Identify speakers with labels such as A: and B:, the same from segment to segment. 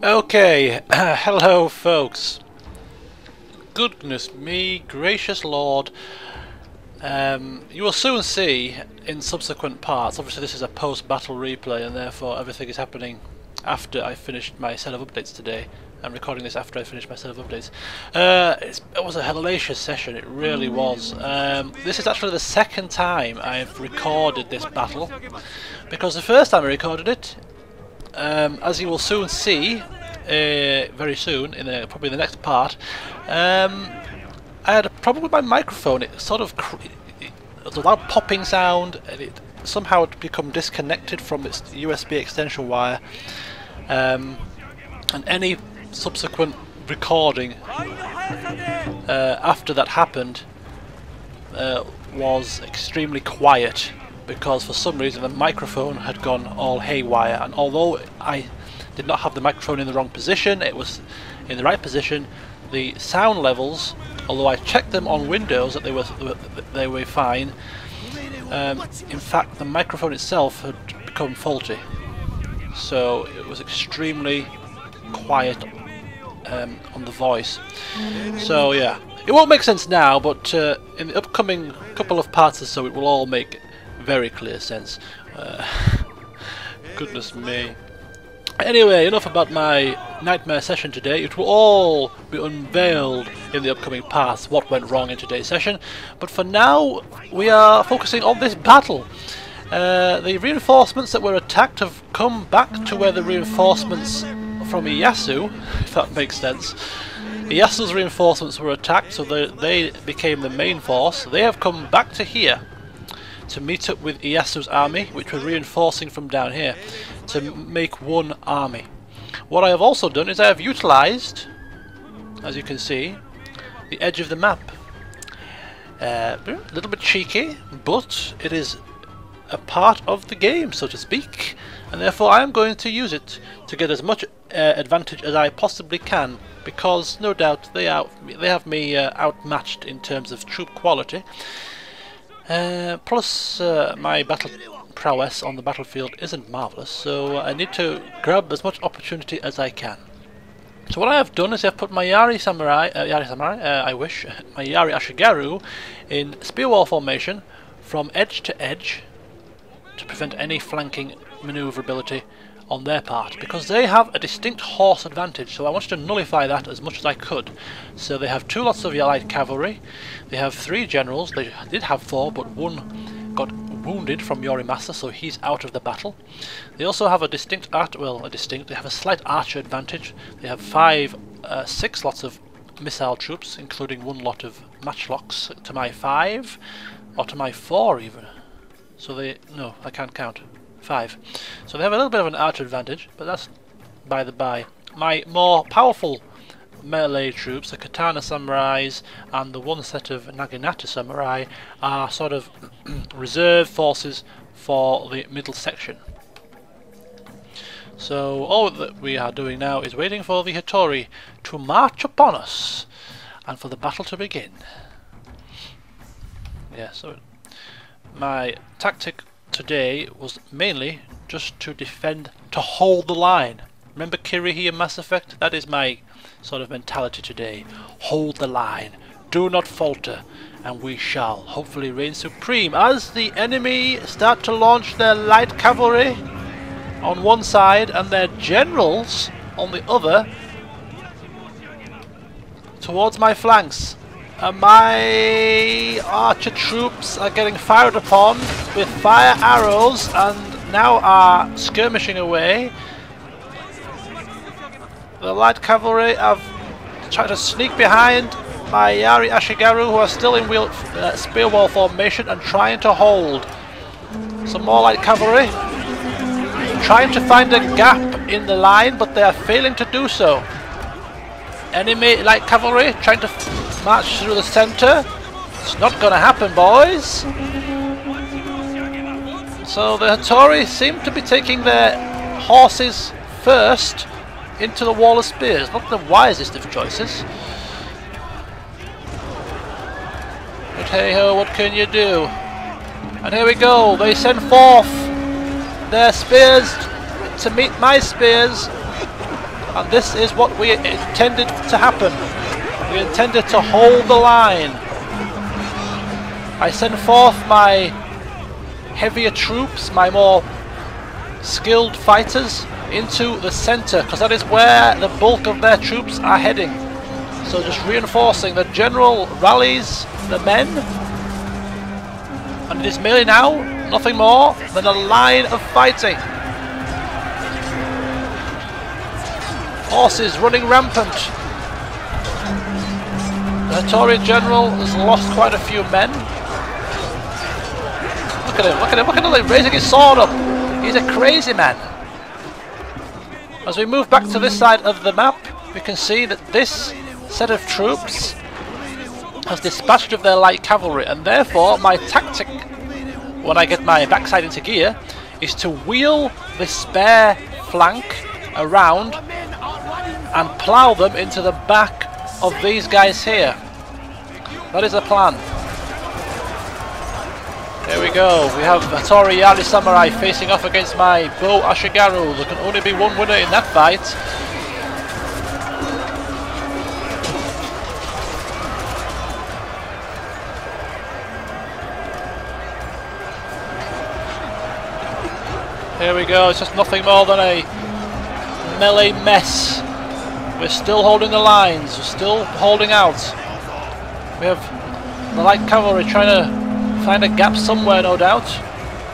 A: Okay, hello folks. Goodness me, gracious Lord. You will soon see in subsequent parts, obviously this is a post-battle replay and therefore everything is happening after I finished my set of updates today. I'm recording this after I finished my set of updates. It was a hellacious session, it really was. This is actually the second time I've recorded this battle, because the first time I recorded it, as you will soon see, very soon, probably in the next part, I had a problem with my microphone. It sort of it was a loud popping sound, and it somehow had become disconnected from its USB extension wire, and any subsequent recording after that happened was extremely quiet, because for some reason the microphone had gone all haywire, and although I did not have the microphone in the wrong position, it was in the right position, the sound levels, although I checked them on Windows that they were fine, in fact the microphone itself had become faulty, so it was extremely quiet on the voice. So yeah, it won't make sense now, but in the upcoming couple of parts or so it will all make very clear sense. Goodness me. Anyway, enough about my nightmare session today. It will all be unveiled in the upcoming parts, what went wrong in today's session. But for now, we are focusing on this battle. The reinforcements that were attacked have come back to where the reinforcements from Ieyasu, if that makes sense. Iyasu's reinforcements were attacked, so they became the main force. They have come back to here to meet up with Iyasu's army, which were reinforcing from down here, to make one army. What I have also done is I have utilised, as you can see, the edge of the map. A little bit cheeky, but it is a part of the game, so to speak, and therefore I am going to use it to get as much advantage as I possibly can, because no doubt they have me outmatched in terms of troop quality. Plus my battle prowess on the battlefield isn't marvellous, so I need to grab as much opportunity as I can. So what I have done is I've put my Yari Samurai, my Yari Ashigaru in spear wall formation from edge to edge to prevent any flanking manoeuvrability on their part, because they have a distinct horse advantage, so I wanted to nullify that as much as I could. So they have 2 lots of light cavalry, they have 3 generals, they did have 4 but 1 got wounded from Yorimasa, so he's out of the battle. They also have a distinct they have a slight archer advantage. They have 6 lots of missile troops, including 1 lot of matchlocks to my 5, or to my 4 even. So no, I can't count. 5. So they have a little bit of an archer advantage, but that's by the by. My more powerful melee troops, the Katana Samurais and the 1 set of Naginata Samurai, are sort of reserve forces for the middle section. So all that we are doing now is waiting for the Hattori to march upon us and for the battle to begin. Yeah, so my tactic today was mainly just to defend, to hold the line. Remember Kirihira Mass Effect? That is my sort of mentality today. Hold the line, do not falter, and we shall hopefully reign supreme as the enemy start to launch their light cavalry on one side and their generals on the other towards my flanks. And my archer troops are getting fired upon with fire arrows and now are skirmishing away. The light cavalry have tried to sneak behind my Yari Ashigaru, who are still in spear wall formation and trying to hold. Some more light cavalry trying to find a gap in the line, but they are failing to do so. Enemy light cavalry trying to march through the centre. It's not going to happen, boys. So the Hattori seem to be taking their horses first into the wall of spears. Not the wisest of choices. But hey ho, what can you do? And here we go. They send forth their spears to meet my spears. And this is what we intended to happen. We intended to hold the line. I send forth my heavier troops, my more skilled fighters, into the center, because that is where the bulk of their troops are heading. So just reinforcing. The general rallies the men, and it is merely now nothing more than a line of fighting. Horses running rampant. The Hattori general has lost quite a few men. Look at him, look at him, look at him raising his sword up. He's a crazy man. As we move back to this side of the map, we can see that this set of troops has dispatched of their light cavalry, and therefore my tactic when I get my backside into gear is to wheel the spare flank around and plough them into the back of these guys here. That is the plan. There we go. We have Hattori Yari Samurai facing off against my Bo Ashigaru. There can only be one winner in that fight. Here we go. It's just nothing more than a melee mess. We're still holding the lines. We're still holding out. We have the light cavalry trying to find a gap somewhere, no doubt.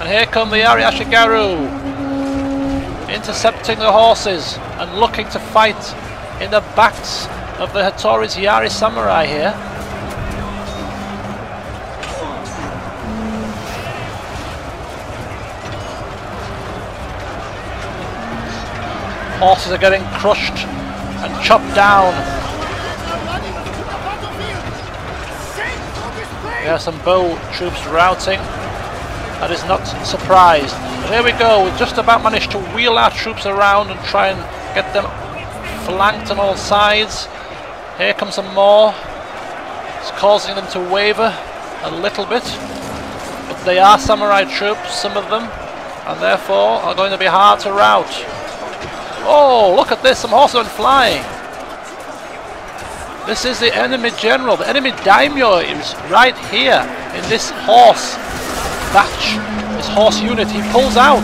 A: And here come the Yari Ashigaru, intercepting the horses and looking to fight in the backs of the Hattori's Yari Samurai here. Horses are getting crushed and chopped down. There are some bow troops routing. That is not surprised. But here we go. We've just about managed to wheel our troops around and try and get them flanked on all sides. Here comes some more. It's causing them to waver a little bit. But they are samurai troops, some of them, and therefore are going to be hard to rout. Oh, look at this. Some horsemen flying. This is the enemy general. The enemy daimyo is right here in this horse batch, this horse unit. He pulls out.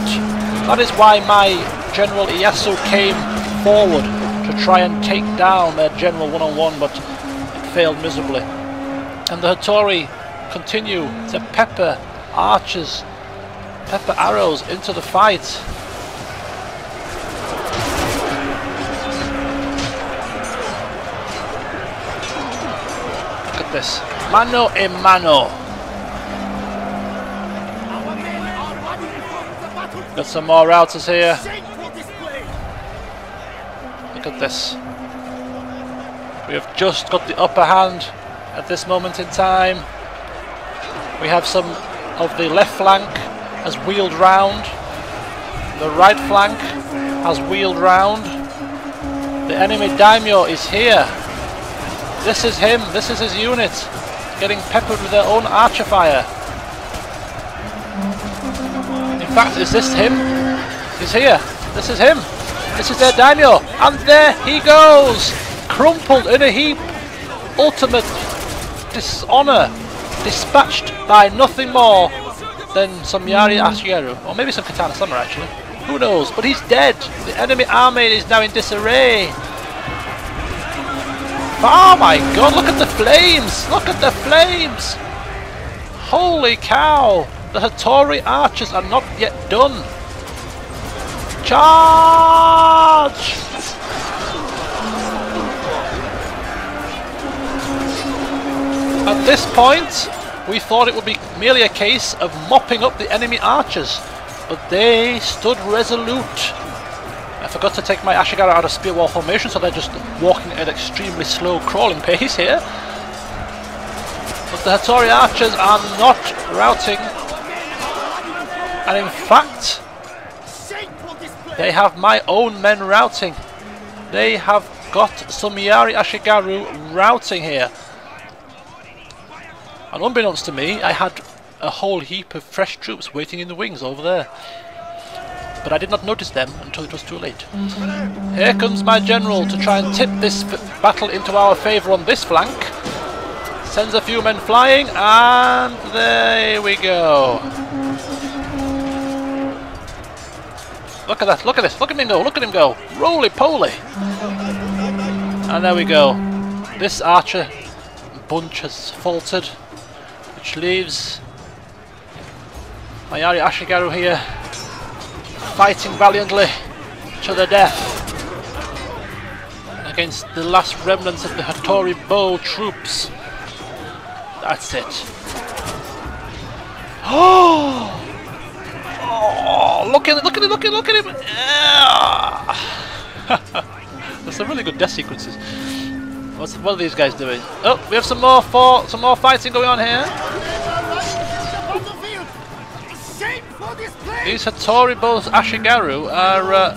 A: That is why my general Ieyasu came forward to try and take down their general one-on-one, but it failed miserably. And the Hattori continue to pepper archers, pepper arrows into the fight. This mano a mano. Got some more routers here. Look at this. We have just got the upper hand at this moment in time. We have some of the left flank has wheeled round. The right flank has wheeled round. The enemy daimyo is here. This is him, this is his unit, getting peppered with their own archer fire. In fact, is this him? He's here. This is him. This is their daimyo. And there he goes! Crumpled in a heap. Ultimate dishonour. Dispatched by nothing more than some Yari Ashigaru. Or maybe some Katana Samurai actually. Who knows? But he's dead. The enemy army is now in disarray. Oh my god, look at the flames! Look at the flames! Holy cow! The Hattori archers are not yet done. Charge! At this point, we thought it would be merely a case of mopping up the enemy archers, but they stood resolute. I forgot to take my Ashigaru out of spear wall formation, so they're just walking at an extremely slow crawling pace here. But the Hattori archers are not routing, and in fact they have my own men routing. They have got some Yari Ashigaru routing here. And unbeknownst to me, I had a whole heap of fresh troops waiting in the wings over there. but I did not notice them until it was too late. Here comes my general to try and tip this battle into our favour on this flank. Sends a few men flying, and there we go. Look at that, look at this, look at him go, look at him go. Roly-poly. And there we go. This archer bunch has faltered, which leaves Mayari Ashigaru here fighting valiantly to the death against the last remnants of the Hattori Bow troops. That's it. Oh! Oh, look at it, look at it, look at it, look at him! Yeah. There's some really good death sequences. What are these guys doing? Oh, we have some more fighting going on here. These Hattori Bow Ashigaru are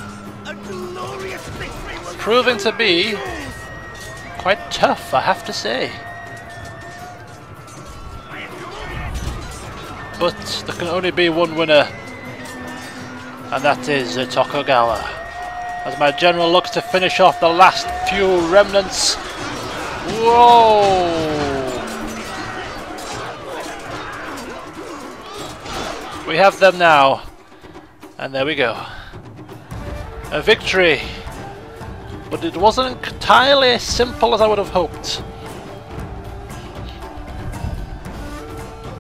A: proving to be quite tough, I have to say. But there can only be one winner, and that is Tokugawa. As my general looks to finish off the last few remnants. Whoa! We have them now, and there we go. A victory, but it wasn't entirely as simple as I would have hoped.